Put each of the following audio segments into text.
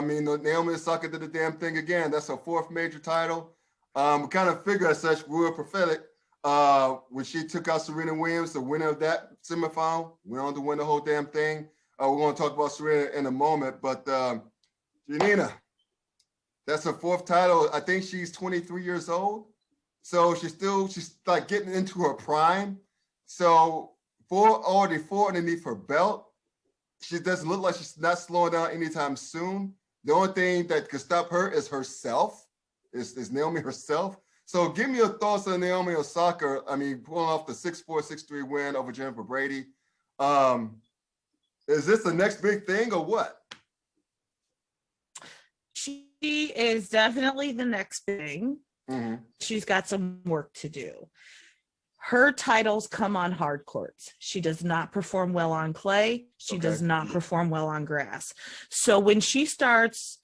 I mean, Naomi Osaka did the damn thing again. That's her fourth major title. We kind of figured as such, we were prophetic when she took out Serena Williams, the winner of that semifinal, went on to win the whole damn thing. We're going to talk about Serena in a moment, but Janina, that's her fourth title. I think she's 23 years old. So she's like getting into her prime. So already four underneath her belt. She doesn't look like she's not slowing down anytime soon. The only thing that could stop her is herself, is Naomi herself. So give me your thoughts on Naomi Osaka. I mean, pulling off the 6-4, 6-3 win over Jennifer Brady. Is this the next big thing or what? She is definitely the next thing. Mm-hmm. She's got some work to do. Her titles come on hard courts. She does not perform well on clay. She does not perform well on grass. So when she starts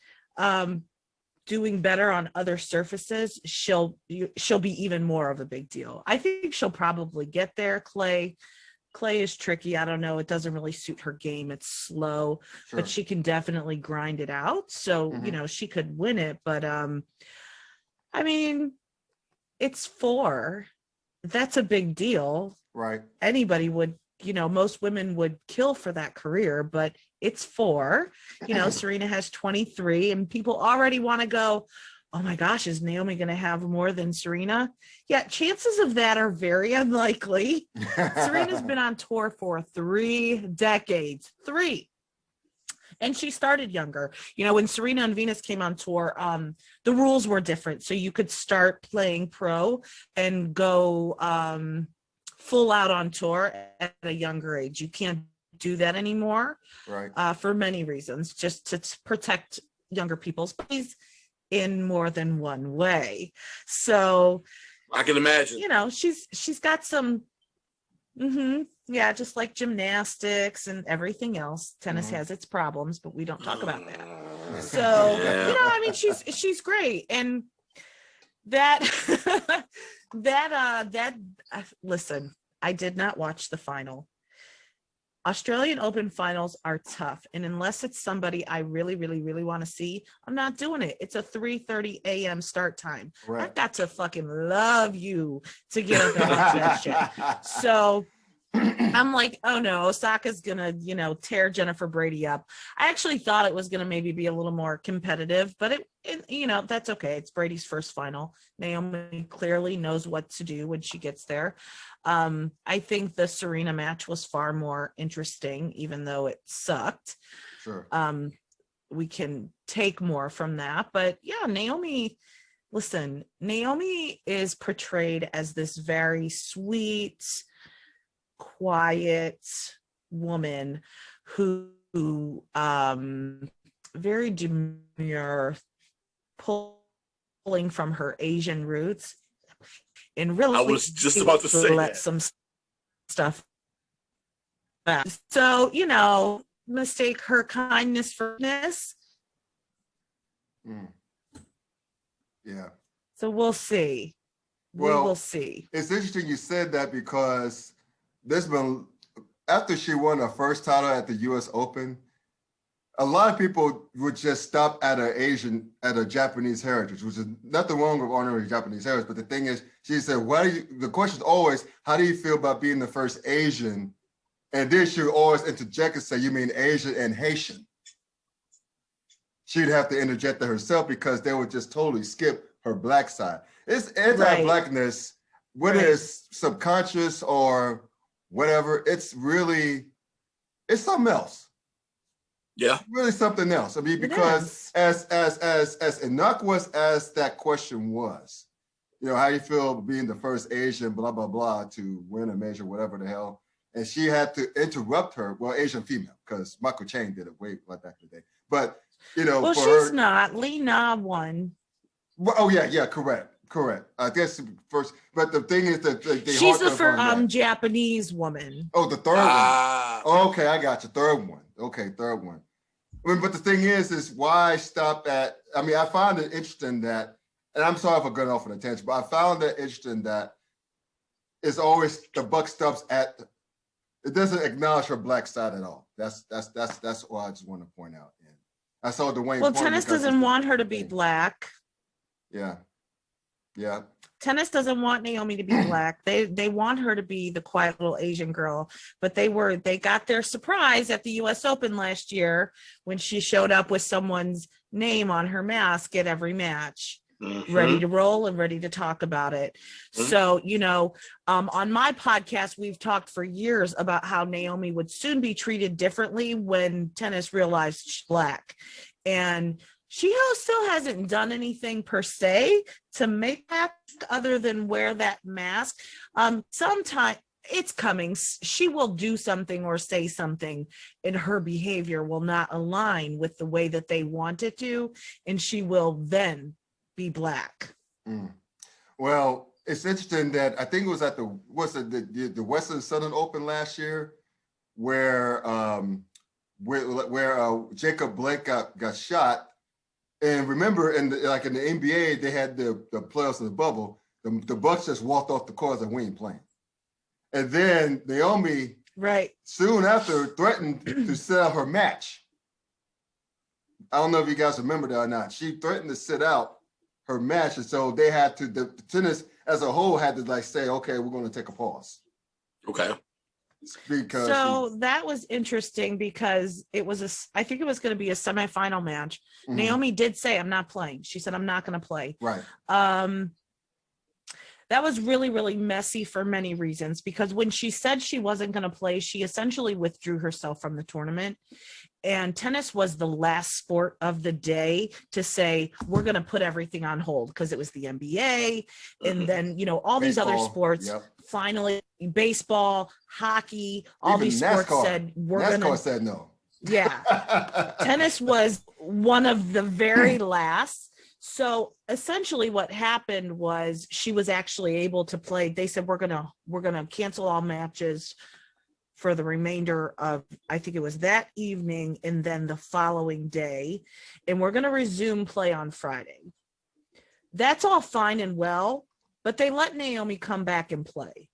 doing better on other surfaces, she'll be even more of a big deal. I think she'll probably get there. Clay is tricky. I don't know. It doesn't really suit her game. It's slow, but she can definitely grind it out. So, she could win it. But, I mean, it's 4. That's a big deal. Right. Anybody would, most women would kill for that career, but it's 4. Serena has 23 and people already want to go, oh my gosh, is Naomi going to have more than Serena? Yeah, chances of that are very unlikely. Serena's been on tour for 3 decades. 3. And she started younger. When Serena and Venus came on tour, the rules were different. So you could start playing pro and go full out on tour at a younger age. You can't do that anymore, right? For many reasons, just to protect younger people's bodies in more than one way. So I can imagine. She's got some. Yeah, just like gymnastics and everything else, tennis has its problems, but we don't talk about that. So, she's great. And that listen, I did not watch the final. Australian Open finals are tough. And unless it's somebody I really, really, really want to see, I'm not doing it. It's a 3:30 a.m. start time. Right. I've got to fucking love you to get up and watch that shit. So I'm like, oh no, Osaka's gonna, tear Jennifer Brady up. I actually thought it was gonna maybe be a little more competitive, but it that's okay. It's Brady's first final. Naomi clearly knows what to do when she gets there. I think the Serena match was far more interesting, even though it sucked. Sure. We can take more from that, but yeah, Naomi is portrayed as this very sweet, quiet woman who very demure, pulling from her Asian roots, and really I was just about to say let some stuff back. So mistake her kindness for this. Yeah. So we'll see. We will see. It's interesting you said that because there's been, after she won her first title at the U.S. Open, a lot of people would just stop at a Japanese heritage, which is nothing wrong with honoring Japanese heritage. But the thing is, she said, the question is always, how do you feel about being the first Asian? And then she would always interject and say, you mean Asian and Haitian? She'd have to interject that herself because they would just totally skip her black side. It's anti-blackness, whether it's subconscious or whatever, it's something else. Yeah. It's really something else. I mean, because as innocuous as that question was, how you feel being the first Asian, blah, blah, blah, to win a major, whatever the hell. And she had to interrupt her, Asian female, because Michael Chang did it way back in the day. But, she's not. Lee Na won. Well, yeah, correct. I guess first, but the thing is that she's the first Japanese woman. Oh, the third one. Okay, I got you. Third one. Okay, third one. But the thing is why stop at? I mean, I found it interesting that, and I'm sorry if I'm going off on a tangent, but I found it interesting that it's always the buck stops at. It doesn't acknowledge her black side at all. That's what I just want to point out. I saw Dwayne. Well, tennis doesn't want her to be black. Yeah. Yeah. Tennis doesn't want Naomi to be black. They want her to be the quiet little Asian girl, but they got their surprise at the US Open last year when she showed up with someone's name on her mask at every match, ready to roll and ready to talk about it. So, on my podcast, we've talked for years about how Naomi would soon be treated differently when tennis realized she's black. And she still hasn't done anything per se to make that other than wear that mask. Sometime it's coming. She will do something or say something, and her behavior will not align with the way that they want it to, and she will then be black. Well, it's interesting that I think it was at the Western Southern Open last year, where Jacob Blake got shot. And remember, in the NBA, they had the playoffs in the bubble. The Bucks just walked off the court and we ain't playing. And then Naomi, soon after, threatened to sit out her match. I don't know if you guys remember that or not. She threatened to sit out her match, and so they had to. The tennis as a whole had to say, okay, we're going to take a pause. Okay. Because that was interesting because I think it was going to be a semifinal match. Naomi did say, I'm not playing. She said, I'm not going to play. Right. That was really, really messy for many reasons, because when she said she wasn't going to play, she essentially withdrew herself from the tournament. And tennis was the last sport of the day to say, we're going to put everything on hold, because it was the NBA. And then, all these other sports, finally, baseball, hockey, all these sports said, NASCAR said no. Yeah. Tennis was one of the very last. So essentially what happened was she was actually able to play. They said, we're gonna cancel all matches for the remainder of, I think it was that evening and then the following day, and we're gonna resume play on Friday. That's all fine and well, but they let Naomi come back and play.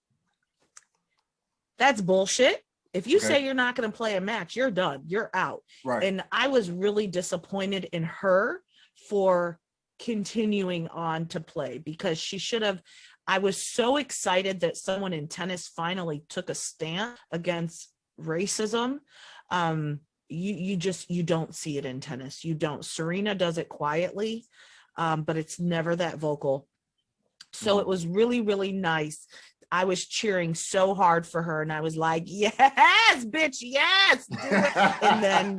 That's bullshit. If you say you're not going to play a match, you're done. You're out. Right. And I was really disappointed in her for continuing on to play, because she should have. I was so excited that someone in tennis finally took a stand against racism. You don't see it in tennis. You don't. Serena does it quietly, but it's never that vocal. So it was really, really nice. I was cheering so hard for her, and I was like, yes, bitch, yes, do it. And then,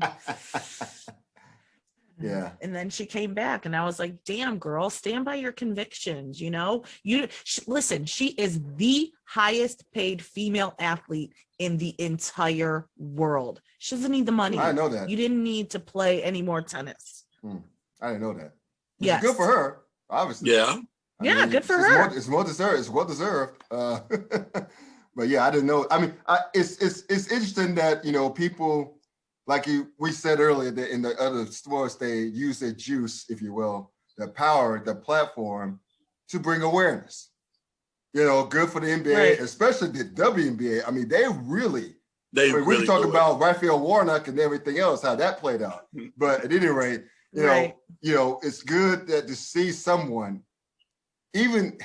and then she came back, and I was like, damn, girl, stand by your convictions. Listen, she is the highest paid female athlete in the entire world. She doesn't need the money. I know that. You didn't need to play any more tennis. I didn't know that. Yes. Good for her, obviously. Yeah. I mean, good for her. It's well deserved. But yeah, I didn't know. I mean, it's interesting that people, like we said earlier, that in the other sports they use their juice, if you will, the power, the platform, to bring awareness. Good for the NBA, especially the WNBA. I mean, we talk about Raphael Warnock and everything else, how that played out. But at any rate, it's good that to see someone. Even,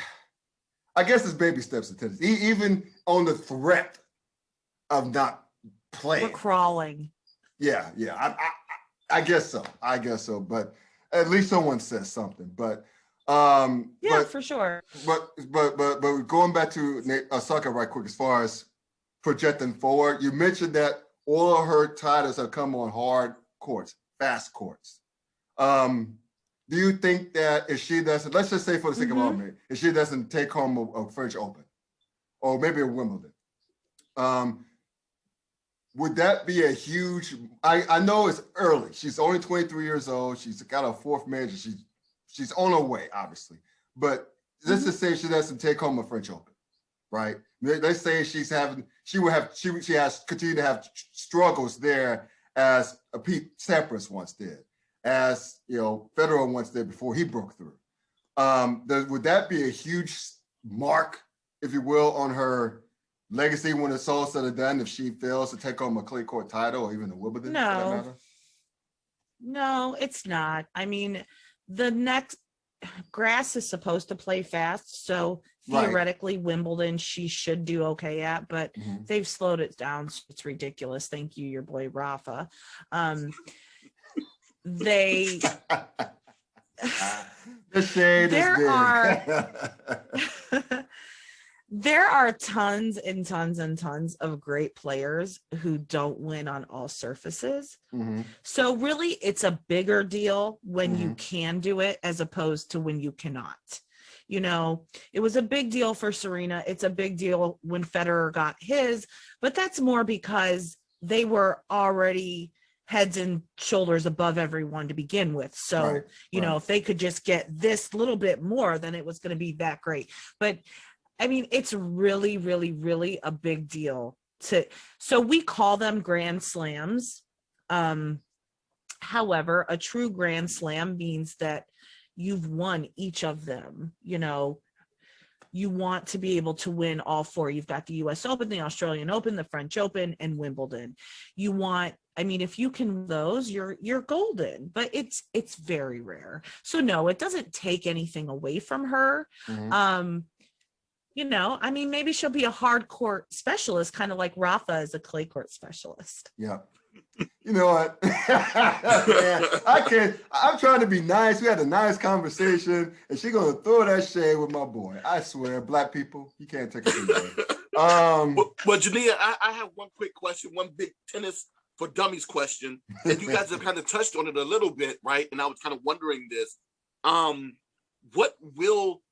I guess it's baby steps in tennis. Even on the threat of not playing, we're crawling. Yeah. I guess so. But at least someone says something. But for sure. But going back to Osaka right quick, as far as projecting forward, you mentioned that all of her titles have come on hard courts, fast courts. Do you think that if she doesn't, let's just say for the sake of argument, if she doesn't take home a French Open or maybe a Wimbledon, would that be a huge, I know it's early. She's only 23 years old. She's got her fourth major. She's on her way, obviously. But let's just say she doesn't take home a French Open, right? Let's say she has continued to have struggles there as Pete Sampras once did, as Federer once did before he broke through. Would that be a huge mark, if you will, on her legacy when it's all said and done, if she fails to take home a clay court title or even a Wimbledon? No. No, it's not. I mean, the next grass is supposed to play fast, so Right. theoretically Wimbledon she should do okay at, but Mhm. they've slowed it down, so it's ridiculous. Thank you, your boy Rafa. They The shade is there big. are there are tons and tons and tons of great players who don't win on all surfaces. Mhm. So really it's a bigger deal when you Mhm. can do it as opposed to when you cannot. You know, it was a big deal for Serena. It's a big deal when Federer got his, but that's more because they were already heads and shoulders above everyone to begin with. So, Right, you know, right. if they could just get this little bit more, then it was going to be that great. But I mean, it's really, really, really a big deal so we call them grand slams. However, a true grand slam means that you've won each of them. You know, you want to be able to win all four. You've got the US Open, the Australian Open, the French Open, and Wimbledon. You want, I mean, if you can win those, you're golden, but it's very rare. So no, it doesn't take anything away from her. Mhm. You know, I mean, maybe she'll be a hard court specialist, kind of like Rafa is a clay court specialist. Yeah. You know what? Man, I can't. I'm trying to be nice. We had a nice conversation, and she's gonna throw that shade with my boy. I swear, black people, you can't take it away. Well, Jania, I have one quick question, one big tennis for dummies question, and you guys have kind of touched on it a little bit, right? And I was kind of wondering this. What will